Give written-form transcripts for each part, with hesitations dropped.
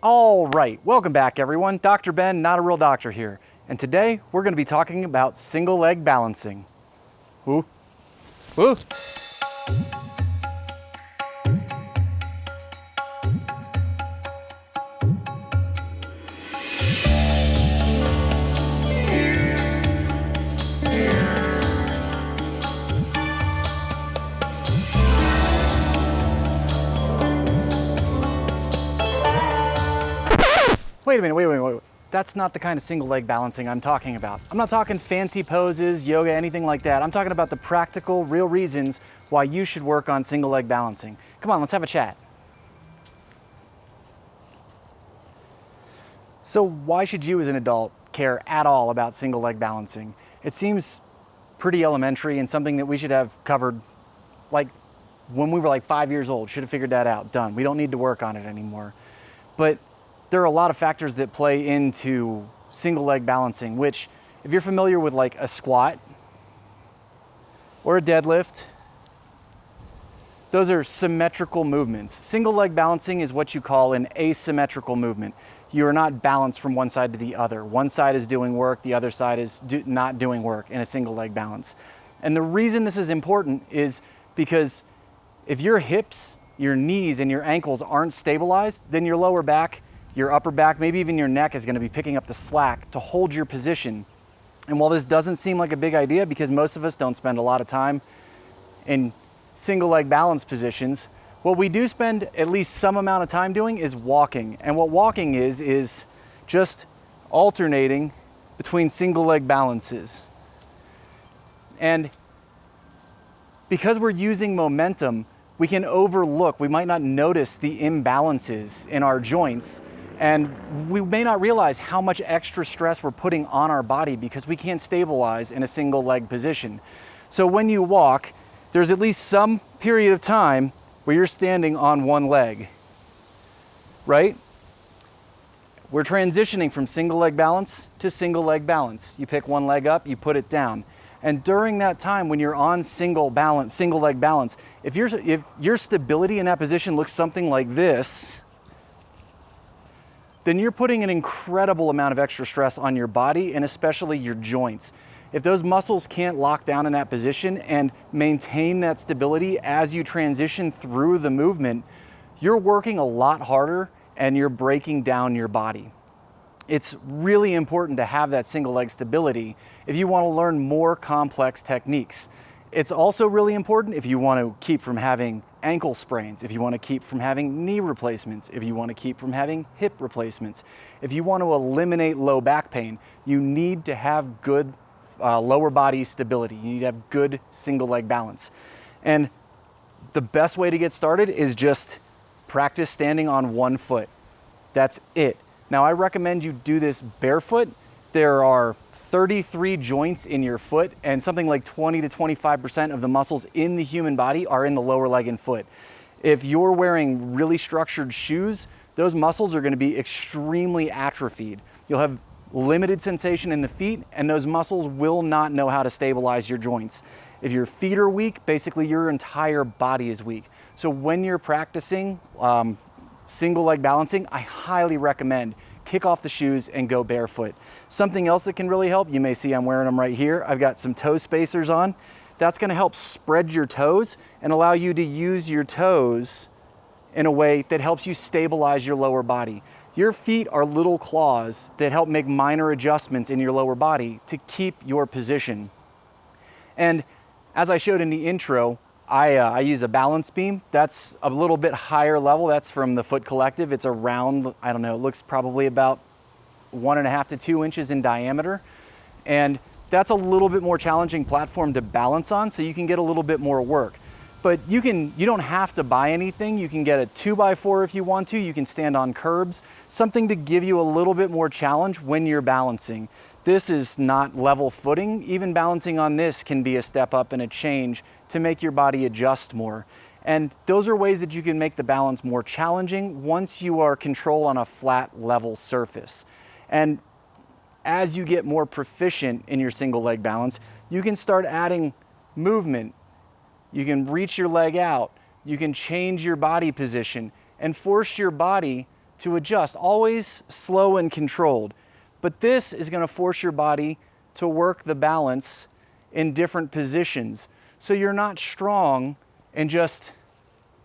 All right, welcome back everyone. Dr. Ben, not a real doctor here. And today we're gonna be talking about single leg balancing. Ooh, ooh. Wait a minute, wait. That's not the kind of single leg balancing I'm talking about. I'm not talking fancy poses, yoga, anything like that. I'm talking about the practical, real reasons why you should work on single leg balancing. Come on, let's have a chat. So why should you as an adult care at all about single leg balancing? It seems pretty elementary and something that we should have covered like when we were like 5 years old. Should have figured that out, done. We don't need to work on it anymore. But there are a lot of factors that play into single leg balancing, which if you're familiar with like a squat or a deadlift, those are symmetrical movements. Single leg balancing is what you call an asymmetrical movement. You are not balanced from one side to the other. One side is doing work, the other side is not doing work in a single leg balance. And the reason this is important is because if your hips, your knees, and your ankles aren't stabilized, then your lower back, your upper back, maybe even your neck is going to be picking up the slack to hold your position. And while this doesn't seem like a big idea because most of us don't spend a lot of time in single leg balance positions, what we do spend at least some amount of time doing is walking. And what walking is just alternating between single leg balances. And because we're using momentum, we can overlook, we might not notice the imbalances in our joints, and we may not realize how much extra stress we're putting on our body because we can't stabilize in a single leg position. So when you walk, there's at least some period of time where you're standing on one leg, right? We're transitioning from single leg balance to single leg balance. You pick one leg up, you put it down. And during that time when you're on single leg balance, if your stability in that position looks something like this, then you're putting an incredible amount of extra stress on your body and especially your joints. If those muscles can't lock down in that position and maintain that stability as you transition through the movement, you're working a lot harder and you're breaking down your body. It's really important to have that single leg stability if you want to learn more complex techniques. It's also really important if you want to keep from having ankle sprains, if you want to keep from having knee replacements, if you want to keep from having hip replacements. If you want to eliminate low back pain, you need to have good lower body stability. You need to have good single leg balance. And the best way to get started is just practice standing on one foot. That's it. Now I recommend you do this barefoot. There are 33 joints in your foot and something like 20 to 25% of the muscles in the human body are in the lower leg and foot. If you're wearing really structured shoes, those muscles are going to be extremely atrophied. You'll have limited sensation in the feet and those muscles will not know how to stabilize your joints. If your feet are weak, basically your entire body is weak. So when you're practicing single leg balancing, I highly recommend kick off the shoes and go barefoot. Something else that can really help, you may see I'm wearing them right here. I've got some toe spacers on. That's gonna help spread your toes and allow you to use your toes in a way that helps you stabilize your lower body. Your feet are little claws that help make minor adjustments in your lower body to keep your position. And as I showed in the intro, I use a balance beam. That's a little bit higher level. That's from the Foot Collective. It's around, I don't know, it looks probably about 1.5 to 2 inches in diameter. And that's a little bit more challenging platform to balance on, so you can get a little bit more work. But you don't have to buy anything. You can get a 2x4 if you want to. You can stand on curbs, something to give you a little bit more challenge when you're balancing. This is not level footing. Even balancing on this can be a step up and a change to make your body adjust more. And those are ways that you can make the balance more challenging once you are controlled on a flat level surface. And as you get more proficient in your single leg balance, you can start adding movement. You can reach your leg out. You can change your body position and force your body to adjust, always slow and controlled. But this is gonna force your body to work the balance in different positions. So you're not strong in just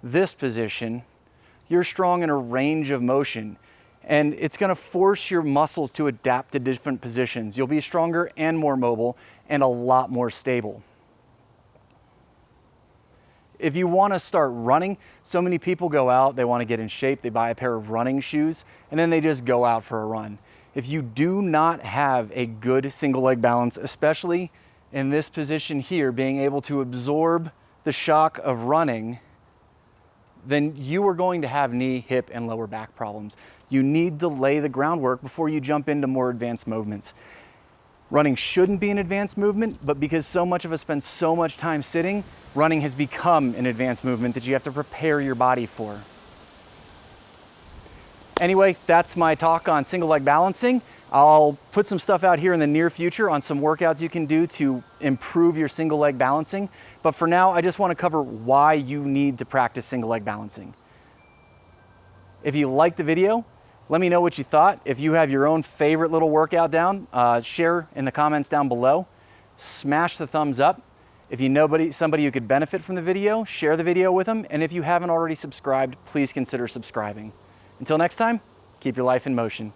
this position, you're strong in a range of motion. And it's gonna force your muscles to adapt to different positions. You'll be stronger and more mobile and a lot more stable. If you wanna start running, so many people go out, they wanna get in shape, they buy a pair of running shoes, and then they just go out for a run. If you do not have a good single leg balance, especially in this position here, being able to absorb the shock of running, then you are going to have knee, hip, and lower back problems. You need to lay the groundwork before you jump into more advanced movements. Running shouldn't be an advanced movement, but because so much of us spend so much time sitting, running has become an advanced movement that you have to prepare your body for. Anyway, that's my talk on single leg balancing. I'll put some stuff out here in the near future on some workouts you can do to improve your single leg balancing. But for now, I just want to cover why you need to practice single leg balancing. If you liked the video, let me know what you thought. If you have your own favorite little workout down, share in the comments down below. Smash the thumbs up. If you know somebody who could benefit from the video, share the video with them. And if you haven't already subscribed, please consider subscribing. Until next time, keep your life in motion.